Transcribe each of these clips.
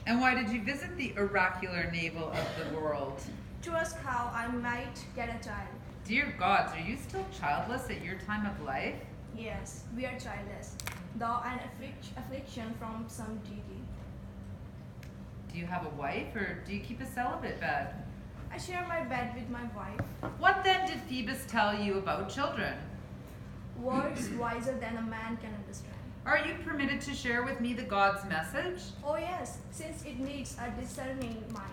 And why did you visit the oracular navel of the world? To ask how I might get a child. Dear gods, are you still childless at your time of life? Yes, we are childless, though an affliction from some deity. Do you have a wife, or do you keep a celibate bed? I share my bed with my wife. What then did Phoebus tell you about children? Words wiser than a man can understand. Are you permitted to share with me the god's message? Oh yes, since it needs a discerning mind.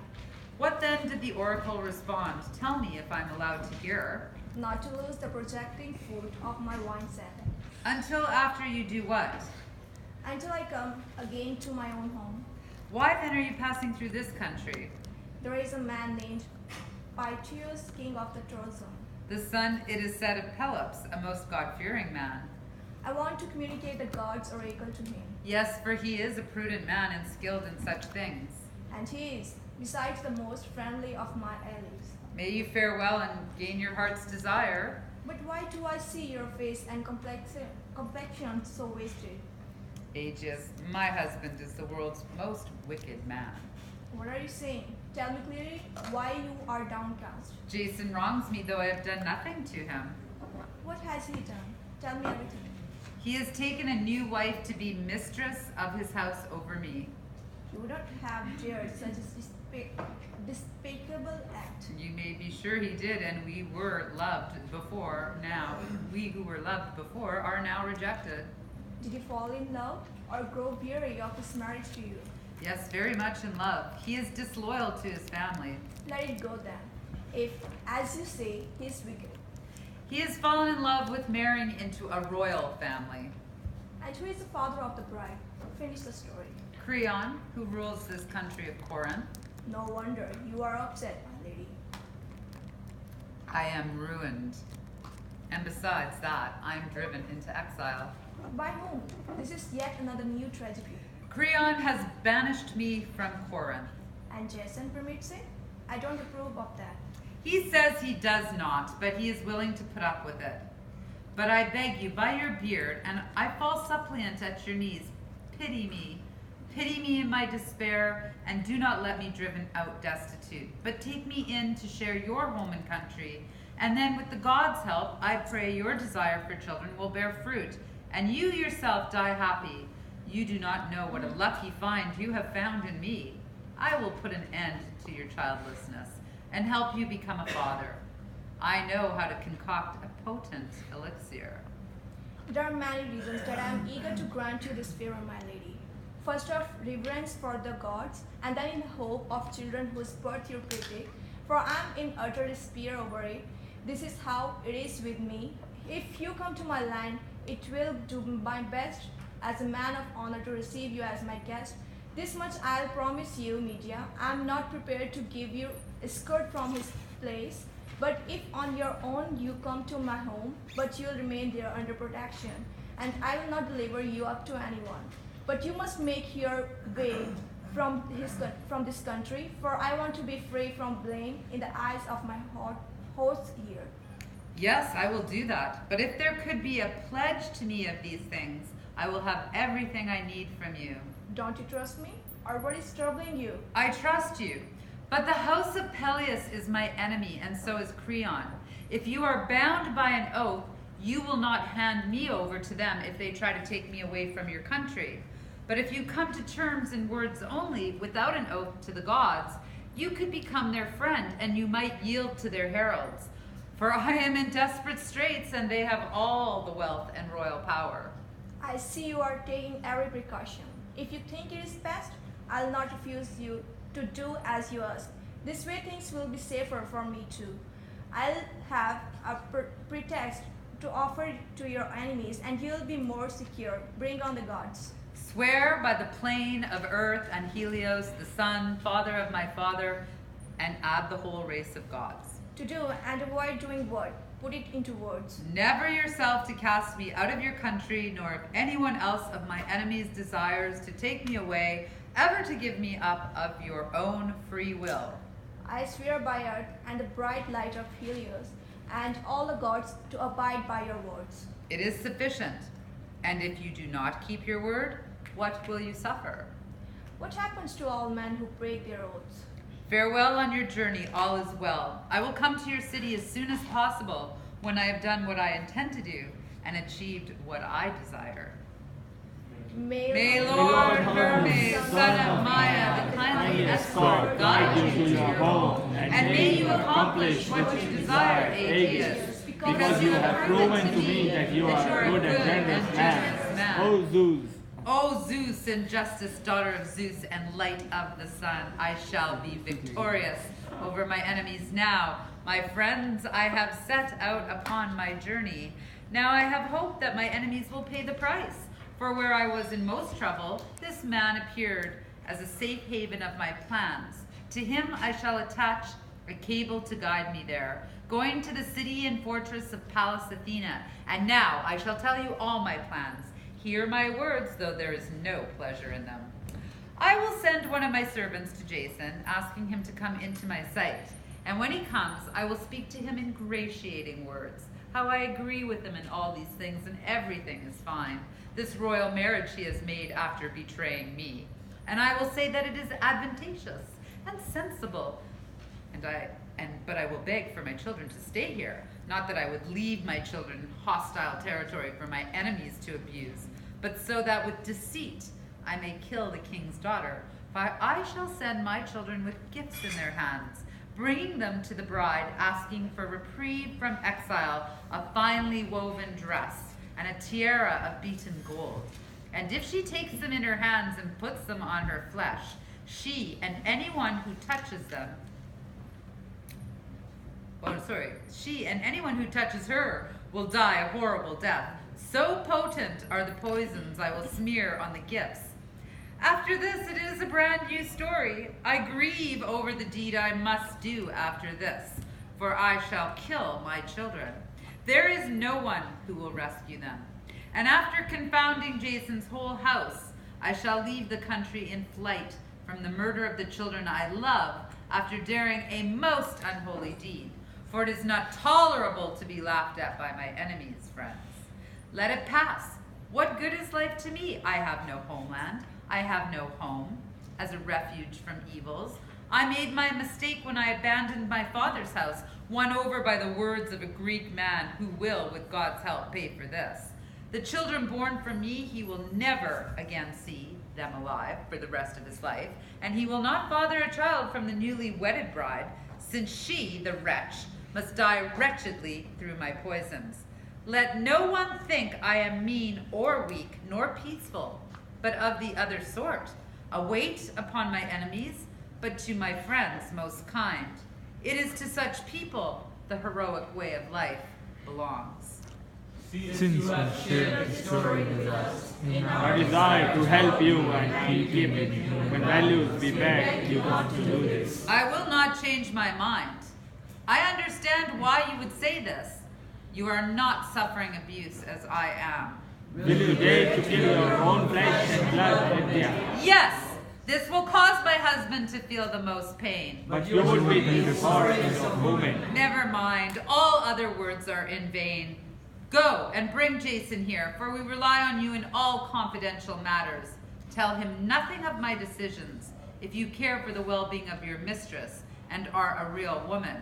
What then did the oracle respond? Tell me if I'm allowed to hear. Not to lose the projecting fruit of my wine set. Until after you do what? Until I come again to my own home. Why then are you passing through this country? There is a man named Pythius, king of the Trojans. The son, it is said, of Pelops, a most God-fearing man. I want to communicate the god's oracle to him. Yes, for he is a prudent man and skilled in such things. And he is, besides, the most friendly of my allies. May you fare well and gain your heart's desire. But why do I see your face and complexion so wasted? Aegeus, my husband is the world's most wicked man. What are you saying? Tell me clearly why you are downcast. Jason wrongs me, though I have done nothing to him. What has he done? Tell me everything. He has taken a new wife to be mistress of his house over me. You would not have dared such a despicable act. You may be sure he did, and we were loved before. Now, we who were loved before are now rejected. Did you fall in love or grow weary of his marriage to you? Yes, very much in love. He is disloyal to his family. Let it go then. If, as you say, he is wicked. He has fallen in love with marrying into a royal family. And who is the father of the bride? Finish the story. Creon, who rules this country of Corinth. No wonder you are upset, my lady. I am ruined. And besides that, I am driven into exile. By whom? This is yet another new tragedy. Creon has banished me from Corinth. And Jason permits it? I don't approve of that. He says he does not, but he is willing to put up with it. But I beg you, by your beard, and I fall suppliant at your knees, pity me. Pity me in my despair, and do not let me driven out destitute, but take me in to share your home and country. And then with the gods' help, I pray your desire for children will bear fruit, and you yourself die happy. You do not know what a lucky find you have found in me. I will put an end to your childlessness and help you become a father. I know how to concoct a potent elixir. There are many reasons that I am eager to grant you this favor, my lady. First of reverence for the gods, and then in the hope of children whose birth you predict, for I am in utter despair over it. This is how it is with me. If you come to my land, it will do my best as a man of honor to receive you as my guest. This much I'll promise you, Medea. I am not prepared to give you escort from his place, but if on your own you come to my home, but you'll remain there under protection, and I will not deliver you up to anyone. But you must make your way from this country, for I want to be free from blame in the eyes of my host here. Yes, I will do that. But if there could be a pledge to me of these things, I will have everything I need from you. Don't you trust me? Or what is troubling you? I trust you. But the house of Peleus is my enemy, and so is Creon. If you are bound by an oath, you will not hand me over to them if they try to take me away from your country. But if you come to terms in words only, without an oath to the gods, you could become their friend, and you might yield to their heralds. For I am in desperate straits, and they have all the wealth and royal power. I see you are taking every precaution. If you think it is best, I'll not refuse you to do as you ask. This way things will be safer for me too. I'll have a pretext to offer it to your enemies, and you'll be more secure. Bring on the gods. Swear by the plane of earth and Helios, the sun, father of my father, and add the whole race of gods. To do and avoid doing what? Put it into words. Never yourself to cast me out of your country, nor if anyone else of my enemies desires to take me away, ever to give me up of your own free will. I swear by earth and the bright light of Helios, and all the gods, to abide by your words. It is sufficient. And if you do not keep your word, what will you suffer? What happens to all men who break their oaths? Farewell on your journey, all is well. I will come to your city as soon as possible when I have done what I intend to do and achieved what I desire. May Lord Hermes, son of Maya, the kindly escort, guide you to your home, and may you accomplish what you desire, Aegeus, because you have proven to me that you are a good and generous man. O Zeus! O Zeus, injustice, daughter of Zeus, and light of the sun, I shall be victorious over my enemies now. My friends, I have set out upon my journey. Now I have hope that my enemies will pay the price. For where I was in most trouble, this man appeared as a safe haven of my plans. To him I shall attach a cable to guide me there, going to the city and fortress of Pallas Athena. And now I shall tell you all my plans. Hear my words, though there is no pleasure in them. I will send one of my servants to Jason, asking him to come into my sight. And when he comes, I will speak to him in ingratiating words, how I agree with him in all these things, and everything is fine. This royal marriage he has made after betraying me. And I will say that it is advantageous and sensible. But I will beg for my children to stay here. Not that I would leave my children in hostile territory for my enemies to abuse, but so that with deceit I may kill the king's daughter. For I shall send my children with gifts in their hands, bringing them to the bride, asking for reprieve from exile, a finely woven dress, and a tiara of beaten gold. And if she takes them in her hands and puts them on her flesh, she and anyone who touches her will die a horrible death. So potent are the poisons I will smear on the gifts. After this, it is a brand new story. I grieve over the deed I must do after this, for I shall kill my children. There is no one who will rescue them. And after confounding Jason's whole house, I shall leave the country in flight from the murder of the children I love after daring a most unholy deed. For it is not tolerable to be laughed at by my enemies, friends. Let it pass. What good is life to me? I have no homeland. I have no home as a refuge from evils. I made my mistake when I abandoned my father's house, won over by the words of a Greek man who will, with God's help, pay for this. The children born from me, he will never again see them alive for the rest of his life, and he will not father a child from the newly wedded bride, since she, the wretch, must die wretchedly through my poisons. Let no one think I am mean or weak, nor peaceful, but of the other sort, a weight upon my enemies, but to my friends most kind. It is to such people the heroic way of life belongs. Since you have shared the story with us, our desire to help you and keep it, when values we beg you want to do this. I will not change my mind. I understand why you would say this. You are not suffering abuse as I am. Will you dare to kill your own flesh and blood, Medea? Yes, this will cause my husband to feel the most pain. But you would be the forest of women. Never mind, all other words are in vain. Go and bring Jason here, for we rely on you in all confidential matters. Tell him nothing of my decisions, if you care for the well-being of your mistress and are a real woman.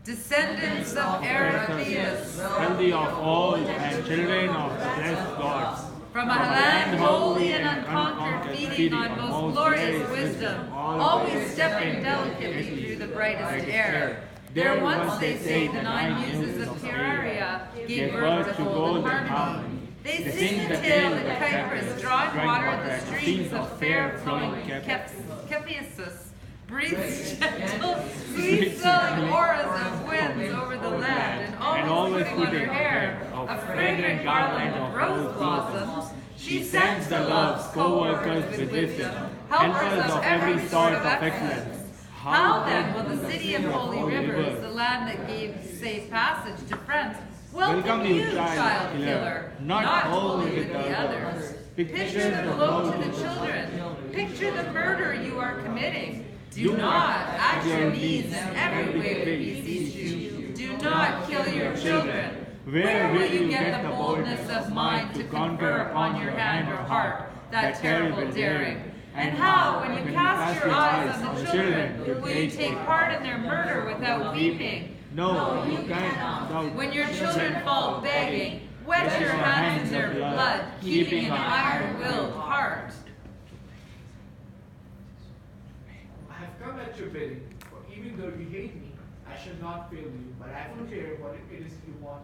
Descendants of Eretheus, Healthy of old and children of blessed gods. from a land holy and unconquered, feeding on most glorious wisdom, always stepping delicately through the brightest air. There once, they say, the 9 muses of Pyraria gave birth to gold and harmony. They sing the tale in Cyprus, drawing water the streams of fair flowing Cephisus, breathes gentle, sweet-smelling auras of winds over the land, and always putting on her hair a fragrant garland of rose blossoms. She sends the loves, co-workers with wisdom, helpers of every sort of excellence. How then will the city of holy rivers, the land that gave safe passage to friends, welcome you, child killer, not wholly with the others? Picture the blow to the children. Picture the murder you are committing. Do not, at your knees and every way we beseech you, do not kill your children. Where will you get the boldness of mind to confer upon your hand or heart that terrible daring? And how, when you cast your eyes on the children, will you take part in their murder without weeping? No, you cannot. When your children fall begging, wet your hands in their blood, keeping an iron-willed heart. I have come at your bidding, for even though you hate me, I shall not fail you, but I will hear what it is you want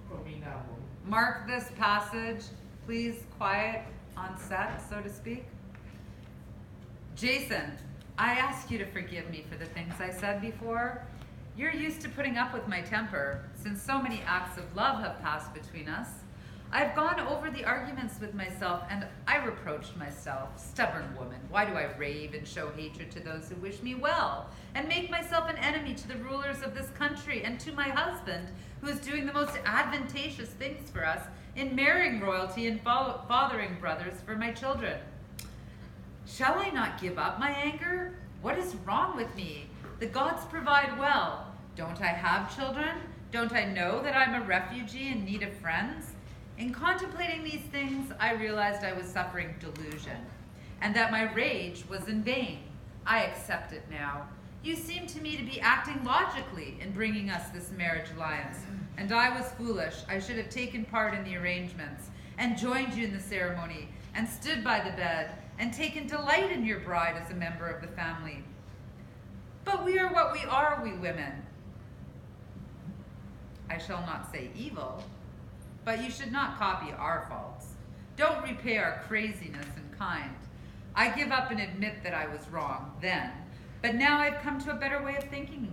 from me now, woman. Mark this passage, please, quiet on set, so to speak. Jason, I ask you to forgive me for the things I said before. You're used to putting up with my temper, since so many acts of love have passed between us. I've gone over the arguments with myself, and I reproached myself. Stubborn woman, why do I rave and show hatred to those who wish me well, and make myself an enemy to the rulers of this country and to my husband, who is doing the most advantageous things for us in marrying royalty and fathering brothers for my children? Shall I not give up my anger? What is wrong with me? The gods provide well. Don't I have children? Don't I know that I'm a refugee in need of friends? In contemplating these things, I realized I was suffering delusion, and that my rage was in vain. I accept it now. You seem to me to be acting logically in bringing us this marriage alliance, and I was foolish. I should have taken part in the arrangements, and joined you in the ceremony, and stood by the bed, and taken delight in your bride as a member of the family. But we are what we are, we women. I shall not say evil, but you should not copy our faults. Don't repay our craziness in kind. I give up and admit that I was wrong then, but now I've come to a better way of thinking.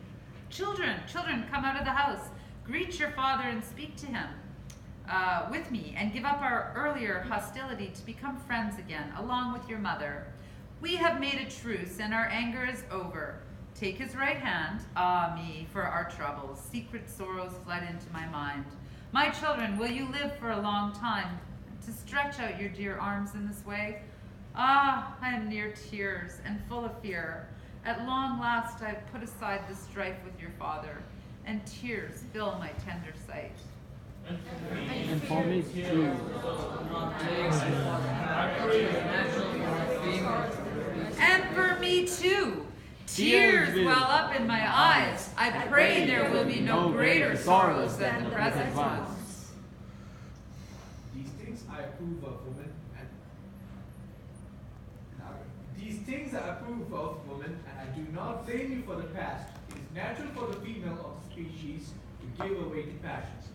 Children, come out of the house. Greet your father and speak to him with me, and give up our earlier hostility to become friends again, along with your mother. We have made a truce, and our anger is over. Take his right hand, ah me, for our troubles. Secret sorrows fled into my mind. My children, will you live for a long time to stretch out your dear arms in this way? Ah, I am near tears and full of fear. At long last I have put aside the strife with your father, and tears fill my tender sight. And for me too. And for me too. Tears well up in my eyes. I pray there will be no greater sorrows than the present ones. These things I approve of, woman, and these things I approve of, woman, and I do not blame you for the past. It is natural for the female of the species to give away to passions.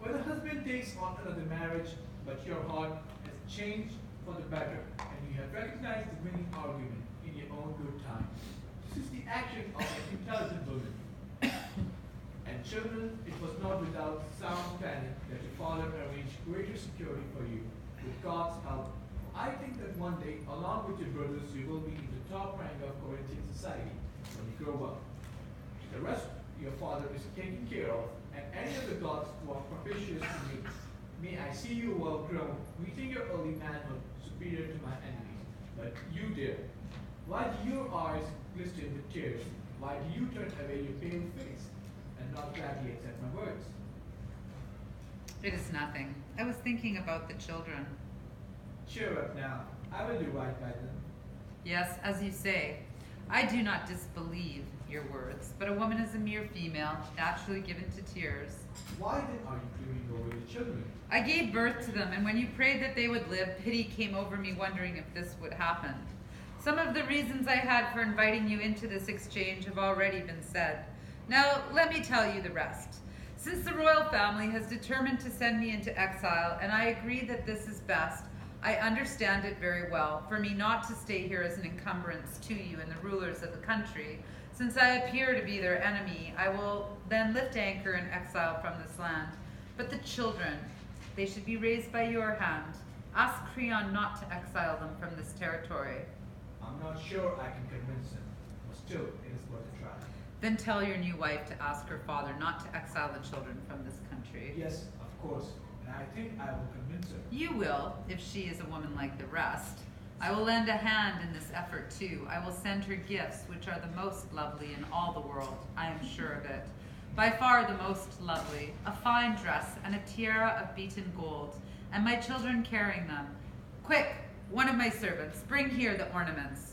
When the husband takes on another marriage, but your heart has changed for the better, and you have recognized the winning argument in your own good time. This is the action of an intelligent woman. And children, it was not without sound planning that your father arranged greater security for you. With God's help, I think that one day, along with your brothers, you will be in the top rank of Corinthian society when you grow up. The rest your father is taken care of, and any of the gods who are propitious to me. May I see you well grown, meeting your early manhood superior to my enemies. But you, dear, why do your eyes glisten with tears? Why do you turn away your pale face and not gladly accept my words? It is nothing. I was thinking about the children. Cheer up now. I will do right by them. Yes, as you say, I do not disbelieve your words, but a woman is a mere female, naturally given to tears. Why then are you grieving over the children? I gave birth to them, and when you prayed that they would live, pity came over me, wondering if this would happen. Some of the reasons I had for inviting you into this exchange have already been said. Now, let me tell you the rest. Since the royal family has determined to send me into exile, and I agree that this is best, I understand it very well, for me not to stay here as an encumbrance to you and the rulers of the country. Since I appear to be their enemy, I will then lift anchor in exile from this land. But the children, they should be raised by your hand. Ask Creon not to exile them from this territory. I'm not sure I can convince him, but still, it is worth a try. Then tell your new wife to ask her father not to exile the children from this country. Yes, of course, and I think I will convince her. You will, if she is a woman like the rest. I will lend a hand in this effort too. I will send her gifts, which are the most lovely in all the world. I am sure of it. By far the most lovely, a fine dress and a tiara of beaten gold, and my children carrying them. Quick, one of my servants, bring here the ornaments.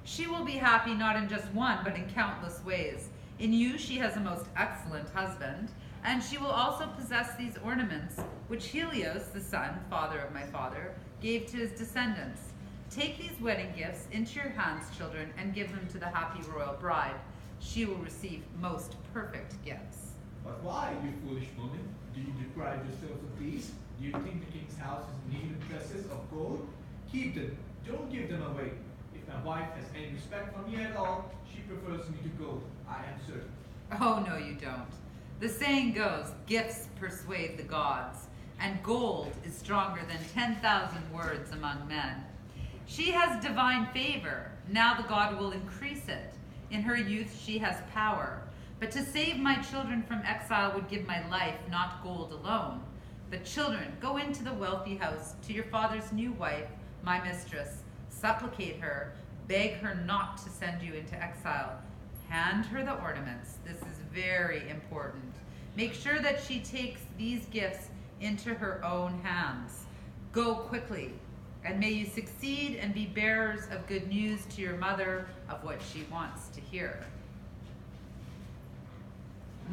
She will be happy not in just one, but in countless ways. In you she has a most excellent husband, and she will also possess these ornaments, which Helios, the son, father of my father, gave to his descendants. Take these wedding gifts into your hands, children, and give them to the happy royal bride. She will receive most perfect gifts. But why, you foolish woman? Do you deprive yourself of these? Do you think the king's house is in need of dresses of gold? Keep them. Don't give them away. If my wife has any respect for me at all, she prefers me to gold. I am certain. Oh, no, you don't. The saying goes, gifts persuade the gods, and gold is stronger than 10,000 words among men. She has divine favor. Now the God will increase it. In her youth she has power. But to save my children from exile would give my life, not gold alone. But children, go into the wealthy house to your father's new wife, my mistress. Supplicate her, beg her not to send you into exile. Hand her the ornaments. This is very important. Make sure that she takes these gifts into her own hands. Go quickly, and may you succeed and be bearers of good news to your mother of what she wants to hear.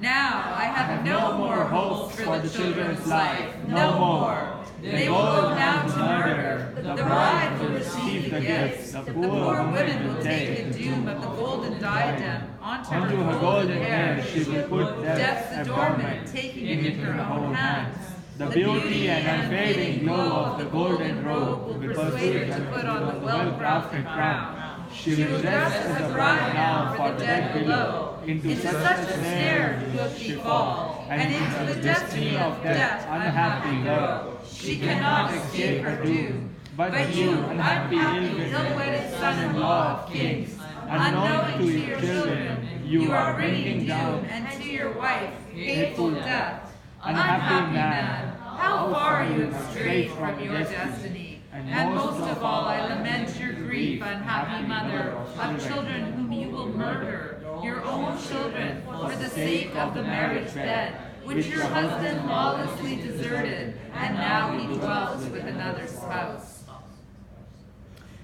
Now I have no more hopes for the children's life, no more. They will go now to murder. The bride will receive the gifts. The poor women will take the doom of the golden diadem onto her golden hair. She will put death's adornment, taking it in her own hands. The beauty and unfading glow of the golden robe will persuade her to put on the well-crafted crown. She will dress as a bride now for the dead below. Into such a snare will she fall, and into the destiny of death, unhappy girl. She cannot escape her doom. But you, unhappy, ill-wedded son-in-law of kings, unknowing to your children, you are bringing down, and to your wife, hateful death. Unhappy man, how far you have strayed from your destiny. And most of all, I lament your grief, unhappy mother, of children whom you will murder, your own children, for the sake of the marriage bed, which your husband lawlessly deserted, and now he dwells with another spouse.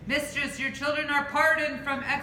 Mistress, your children are pardoned from